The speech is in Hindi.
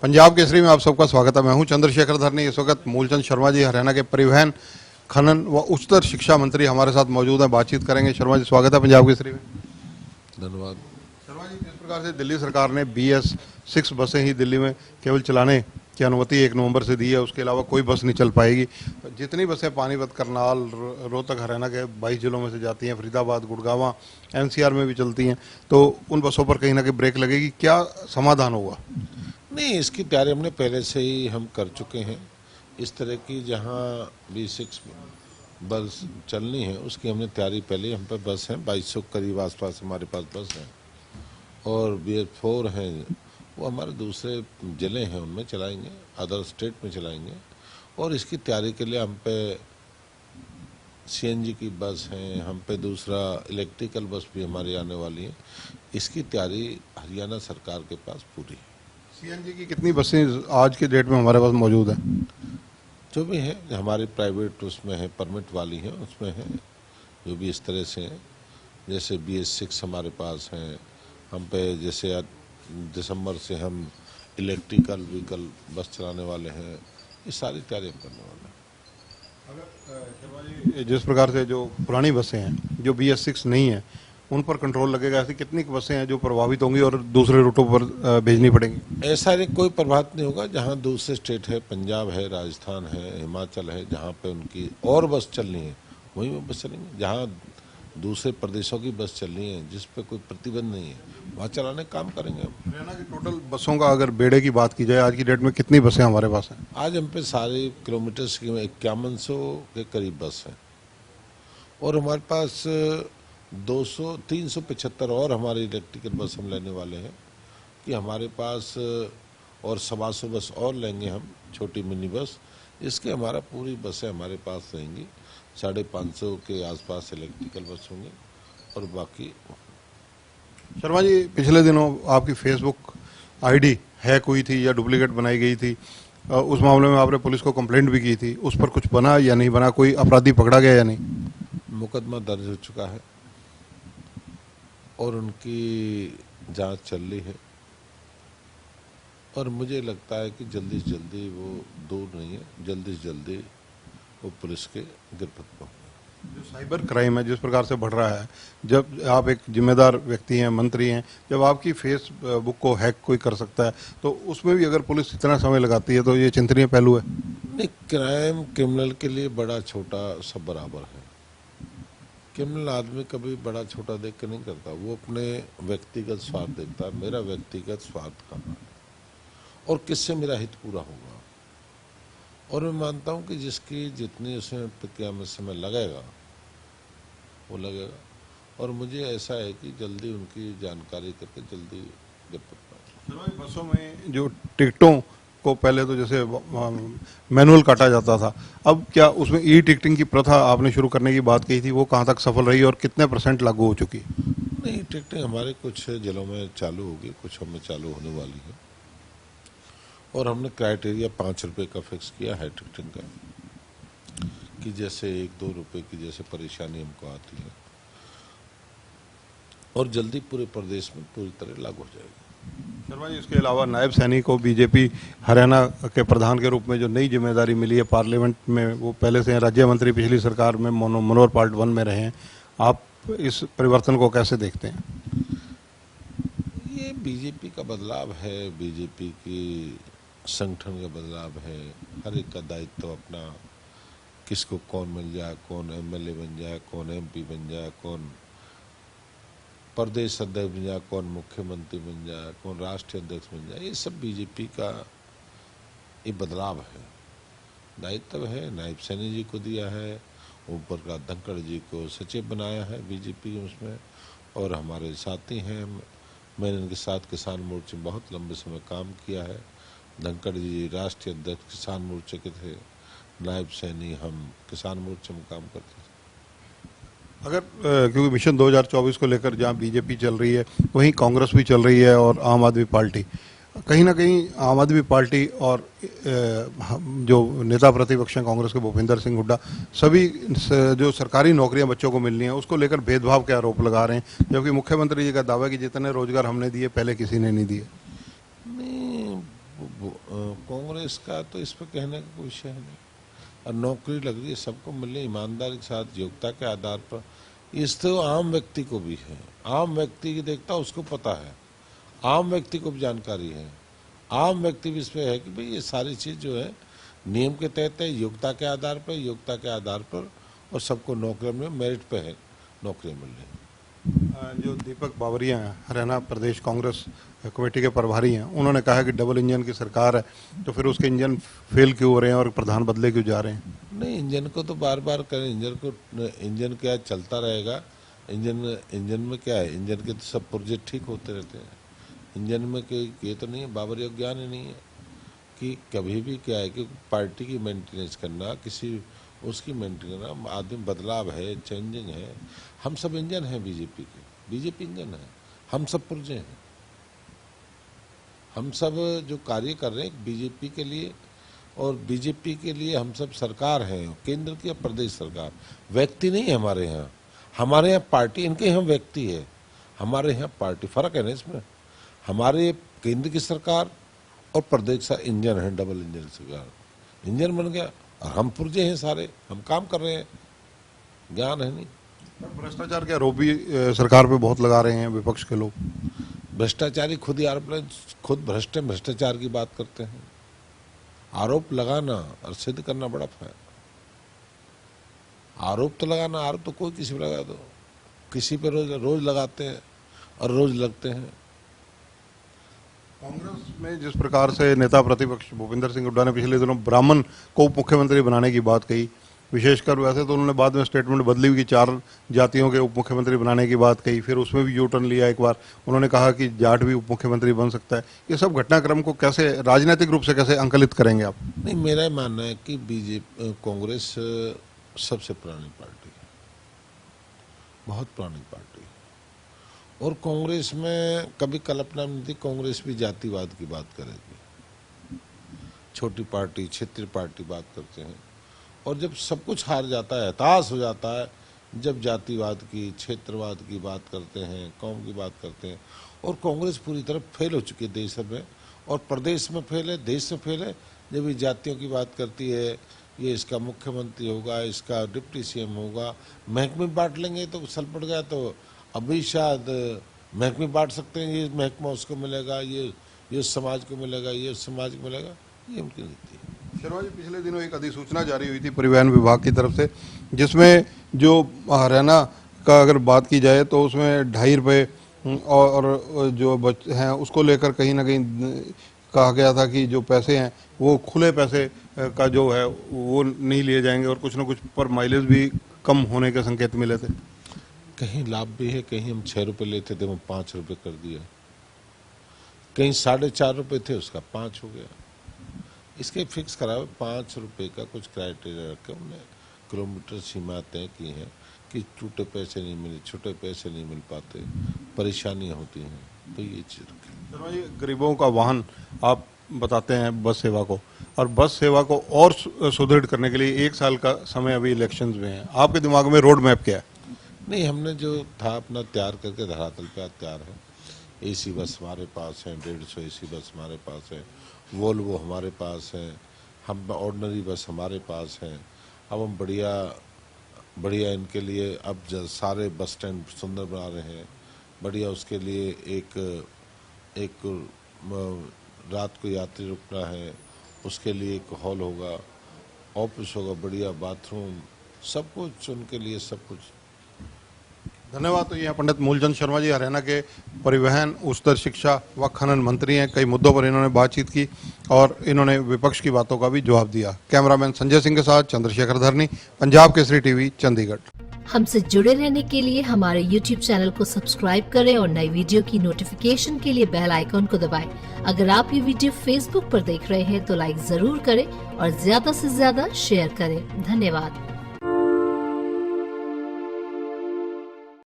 पंजाब केसरी में आप सबका स्वागत है। मैं हूं चंद्रशेखर धरनी। इस वक्त मूलचंद शर्मा जी हरियाणा के परिवहन, खनन व उच्चतर शिक्षा मंत्री हमारे साथ मौजूद हैं, बातचीत करेंगे। शर्मा जी, स्वागत है पंजाब केसरी में। धन्यवाद। शर्मा जी, जिस प्रकार से दिल्ली सरकार ने BS6 बसें ही दिल्ली में केवल चलाने की अनुमति 1 नवंबर से दी है, उसके अलावा कोई बस नहीं चल पाएगी। जितनी बसें पानीपत, करनाल, रोहतक, हरियाणा के 22 जिलों में से जाती हैं, फरीदाबाद, गुड़गांव, NCR में भी चलती हैं, तो उन बसों पर कहीं ना कहीं ब्रेक लगेगी। क्या समाधान होगा? नहीं, इसकी तैयारी हमने पहले से ही हम कर चुके हैं। इस तरह की जहां B6 बस चलनी है उसकी हमने तैयारी पहले ही, हम पे बस हैं 2200 करीब आसपास हमारे पास बस हैं, और BS4 हैं वो हमारे दूसरे ज़िले हैं उनमें चलाएंगे, अदर स्टेट में चलाएंगे। और इसकी तैयारी के लिए हम पे CNG की बस हैं, हम पे दूसरा इलेक्ट्रिकल बस भी हमारी आने वाली है। इसकी तैयारी हरियाणा सरकार के पास पूरी है। CNG की कितनी बसें आज के डेट में हमारे पास मौजूद हैं? जो भी है हमारी प्राइवेट उसमें है, परमिट वाली है उसमें है, जो भी इस तरह से हैं। जैसे BS6 हमारे पास हैं, हम पे जैसे दिसंबर से हम इलेक्ट्रिकल व्हीकल बस चलाने वाले हैं। ये सारी तैयारी हम करने वाले हैं। अगर जिस प्रकार से जो पुरानी बसें हैं जो BS6 नहीं है, उन पर कंट्रोल लगेगा, ऐसी कितनी बसें हैं जो प्रभावित होंगी और दूसरे रूटों पर भेजनी पड़ेंगी? ऐसा नहीं, कोई प्रभावित नहीं होगा। जहाँ दूसरे स्टेट है, पंजाब है, राजस्थान है, हिमाचल है, जहाँ पे उनकी और बस चलनी है वहीं वो बस चलेंगे। जहाँ दूसरे प्रदेशों की बस चलनी है जिस पे कोई प्रतिबंध नहीं है वहाँ चलाने का काम करेंगे हम। हरियाणा की टोटल बसों का अगर बेड़े की बात की जाए, आज की डेट में कितनी बसें हमारे पास हैं? आज हम पे सारे किलोमीटर्स की 5100 के करीब बस हैं, और हमारे पास 375 और हमारी इलेक्ट्रिकल बस हम लेने वाले हैं, कि हमारे पास और 125 बस और लेंगे हम, छोटी मिनी बस। इसके हमारा पूरी बसें हमारे पास रहेंगी। 550 के आसपास इलेक्ट्रिकल बस होंगे और बाकी। शर्मा जी, पिछले दिनों आपकी फेसबुक ID हैक हुई थी या डुप्लीकेट बनाई गई थी, उस मामले में आपने पुलिस को कंप्लेंट भी की थी। उस पर कुछ बना या नहीं बना? कोई अपराधी पकड़ा गया या नहीं? मुकदमा दर्ज हो चुका है और उनकी जांच चल रही है, और मुझे लगता है कि जल्दी से जल्दी वो दूर नहीं है, जल्दी से जल्दी वो पुलिस के गिरफ्त में। जो साइबर क्राइम है जिस प्रकार से बढ़ रहा है, जब आप एक जिम्मेदार व्यक्ति हैं, मंत्री हैं, जब आपकी फेसबुक को हैक कोई कर सकता है, तो उसमें भी अगर पुलिस इतना समय लगाती है तो ये चिंतनीय पहलू है। नहीं, क्राइम क्रिमिनल के लिए बड़ा छोटा सब बराबर है। क्रिमिनल आदमी कभी बड़ा छोटा देख कर नहीं करता, वो अपने व्यक्तिगत स्वार्थ देखता है। मेरा व्यक्तिगत स्वार्थ कहाँ है और किससे मेरा हित पूरा होगा। और मैं मानता हूँ कि जिसकी जितनी उसमें प्रक्रिया में समय लगेगा वो लगेगा, और मुझे ऐसा है कि जल्दी उनकी जानकारी करके जल्दी गिरफ्त पाए। बसों में जो टिकटों को पहले तो जैसे मैनुअल काटा जाता था, अब क्या उसमें टिकटिंग की प्रथा आपने शुरू करने की बात कही थी, वो कहाँ तक सफल रही और कितने % लागू हो चुकी है? नहीं, टिकटें हमारे कुछ जिलों में चालू होगी, कुछ हमें चालू होने वाली है, और हमने क्राइटेरिया 5 रुपये का फिक्स किया है टिकटिंग का, कि जैसे 1-2 रुपये की जैसे परेशानी हमको आती है, और जल्दी पूरे प्रदेश में पूरी तरह लागू हो जाएगी। शर्मा जी, इसके अलावा नायब सैनी को बीजेपी हरियाणा के प्रधान के रूप में जो नई जिम्मेदारी मिली है पार्लियामेंट में, वो पहले से राज्य मंत्री पिछली सरकार में मनोहर पार्ट 1 में रहे हैं, आप इस परिवर्तन को कैसे देखते हैं? ये बीजेपी का बदलाव है, बीजेपी की संगठन का बदलाव है। हर एक का दायित्व अपना, किसको कौन मिल जाए, कौन MLA बन जाए, कौन MP बन जाए, कौन प्रदेश अध्यक्ष बन जाए, कौन मुख्यमंत्री बन जाए, कौन राष्ट्रीय अध्यक्ष बन जाए, ये सब बीजेपी का ये बदलाव है, दायित्व है। नायब सैनी जी को दिया है, ऊपर का धनखड़ जी को सचिव बनाया है बीजेपी उसमें, और हमारे साथी हैं, मैंने इनके साथ किसान मोर्चे में बहुत लंबे समय काम किया है। धनखड़ जी राष्ट्रीय अध्यक्ष किसान मोर्चे के थे, नायब सैनी हम किसान मोर्चे में काम करते थे। अगर क्योंकि मिशन 2024 को लेकर जहां बीजेपी चल रही है वहीं कांग्रेस भी चल रही है और आम आदमी पार्टी, कहीं ना कहीं आम आदमी पार्टी और जो नेता प्रतिपक्ष हैं कांग्रेस के भूपेंद्र सिंह हुड्डा, सभी जो सरकारी नौकरियां बच्चों को मिलनी है उसको लेकर भेदभाव के आरोप लगा रहे हैं, जबकि मुख्यमंत्री जी का दावा है कि जितने रोजगार हमने दिए पहले किसी ने नहीं दिए। नहीं, कांग्रेस का तो इस पर कहने का कोई विषय है नहीं। और नौकरी लग रही है, सबको मिले ईमानदारी के साथ, योग्यता के आधार पर। इस तो आम व्यक्ति को भी है, आम व्यक्ति की देखता उसको पता है, आम व्यक्ति को भी जानकारी है, आम व्यक्ति भी इसमें है कि भाई ये सारी चीज़ जो है नियम के तहत है, योग्यता के आधार पर, योग्यता के आधार पर, और सबको नौकरी में मेरिट पे है नौकरी मिल रही है। जो दीपक बावरिया हैं, हरियाणा प्रदेश कांग्रेस कमेटी के प्रभारी हैं, उन्होंने कहा कि डबल इंजन की सरकार है, तो फिर उसके इंजन फेल क्यों हो रहे हैं और प्रधान बदले क्यों जा रहे हैं? नहीं, इंजन को तो बार बार करें, इंजन क्या चलता रहेगा। इंजन में क्या है, इंजन के तो सब पुर्जे ठीक होते रहते हैं। इंजन में ये तो नहीं है, बाबरी ज्ञान ही नहीं है कि कभी भी क्या है कि पार्टी की मेंटेनेंस करना, किसी उसकी मेंटेनेंस करना, आदमी बदलाव है, चेंजिंग है। हम सब इंजन हैं बीजेपी के, बीजेपी इंजन है, हम सब पुर्जे हैं। हम सब जो कार्य कर रहे हैं बीजेपी के लिए, और बीजेपी के लिए हम सब सरकार हैं, केंद्र की या प्रदेश सरकार। व्यक्ति नहीं है हमारे यहाँ, हमारे यहाँ पार्टी, इनके यहाँ व्यक्ति है, हमारे यहाँ पार्टी। फर्क है ना इसमें। हमारे केंद्र की सरकार और प्रदेश का इंजन है, डबल इंजन सरकार, इंजन बन गया, और हम पुर्जे हैं सारे, हम काम कर रहे हैं, ज्ञान है नहीं। भ्रष्टाचार के आरोप भी सरकार पे बहुत लगा रहे हैं विपक्ष के लोग। भ्रष्टाचारी खुद ही खुद भ्रष्टाचार की बात करते हैं। आरोप लगाना और सिद्ध करना बड़ा है। आरोप तो लगाना, आरोप तो कोई किसी पे लगा दो, किसी पे रोज लगाते हैं और रोज लगते हैं। कांग्रेस में जिस प्रकार से नेता प्रतिपक्ष भूपेंद्र सिंह हुड्डा ने पिछले दिनों ब्राह्मण को उप मुख्यमंत्री बनाने की बात कही, विशेषकर वैसे तो उन्होंने बाद में स्टेटमेंट बदली हुई कि 4 जातियों के उप मुख्यमंत्री बनाने की बात कही, फिर उसमें भी यू टर्न लिया एक बार, उन्होंने कहा कि जाट भी उप मुख्यमंत्री बन सकता है। ये सब घटनाक्रम को कैसे राजनीतिक रूप से कैसे अंकलित करेंगे आप? नहीं, मेरा मानना है कि कांग्रेस सबसे पुरानी पार्टी है, बहुत पुरानी पार्टी है, और कांग्रेस में कभी कल्पना नहीं थी कांग्रेस भी जातिवाद की बात करेगी। छोटी पार्टी, क्षेत्रीय पार्टी बात करते हैं, और जब सब कुछ हार जाता है, हताश हो जाता है, जब जातिवाद की, क्षेत्रवाद की बात करते हैं, कौम की बात करते हैं। और कांग्रेस पूरी तरह फेल हो चुकी है देश में, और प्रदेश में फेल है, देश में फेल है। जब ये जातियों की बात करती है, ये इसका मुख्यमंत्री होगा, इसका डिप्टी सीएम होगा, महकमे बांट लेंगे तो सल पड़ गया, तो अभी शायद महकमे बांट सकते हैं, ये महकमा उसको मिलेगा, ये समाज को मिलेगा, ये समाज को मिलेगा, ये उनकी नीति है। शर्मा जी, पिछले दिनों एक अधिसूचना जारी हुई थी परिवहन विभाग की तरफ से, जिसमें जो हरियाणा का अगर बात की जाए तो उसमें 2.5 रुपये और जो हैं उसको लेकर कहीं ना कहीं कहा गया था कि जो पैसे हैं वो खुले पैसे का जो है वो नहीं लिए जाएंगे, और कुछ ना कुछ पर माइलेज भी कम होने के संकेत मिले थे। कहीं लाभ भी है, कहीं हम 6 रुपये लेते थे वो 5 रुपये कर दिया, कहीं 4.5 रुपये थे उसका 5 हो गया। इसके फिक्स करा हुआ 5 रुपये का कुछ क्राइटेरिया रखे उन्होंने, किलोमीटर सीमा तय की है कि टूटे पैसे नहीं मिले, छोटे पैसे नहीं मिल पाते, परेशानियाँ होती हैं, तो ये चीज़ रखें। गरीबों का वाहन आप बताते हैं बस सेवा को, और बस सेवा को और सुदृढ़ करने के लिए 1 साल का समय अभी इलेक्शंस में है, आपके दिमाग में रोड मैप क्या है? नहीं, हमने जो था अपना तैयार करके धरातल पे तैयार है। एसी बस हमारे पास है, 150 एसी बस हमारे पास है, वोल्वो हमारे पास है, हम ऑर्डिनरी बस हमारे पास हैं। अब हम बढ़िया इनके लिए अब सारे बस स्टैंड सुंदर बना रहे हैं, बढ़िया उसके लिए एक रात को यात्री रुकना है, उसके लिए एक हॉल होगा, ऑफिस होगा, बढ़िया बाथरूम, सब कुछ उनके लिए, सब कुछ। धन्यवाद। तो ये पंडित मूलचंद शर्मा जी हरियाणा के परिवहन, उच्चतर शिक्षा व खनन मंत्री हैं। कई मुद्दों पर इन्होंने बातचीत की और इन्होंने विपक्ष की बातों का भी जवाब दिया। कैमरामैन संजय सिंह के साथ चंद्रशेखर धरनी, पंजाब केसरी टीवी, चंडीगढ़। हमसे जुड़े रहने के लिए हमारे YouTube चैनल को सब्सक्राइब करें और नई वीडियो की नोटिफिकेशन के लिए बेल आइकॉन को दबाएं। अगर आप ये वीडियो Facebook पर देख रहे हैं तो लाइक जरूर करें और ज्यादा से ज्यादा शेयर करें। धन्यवाद।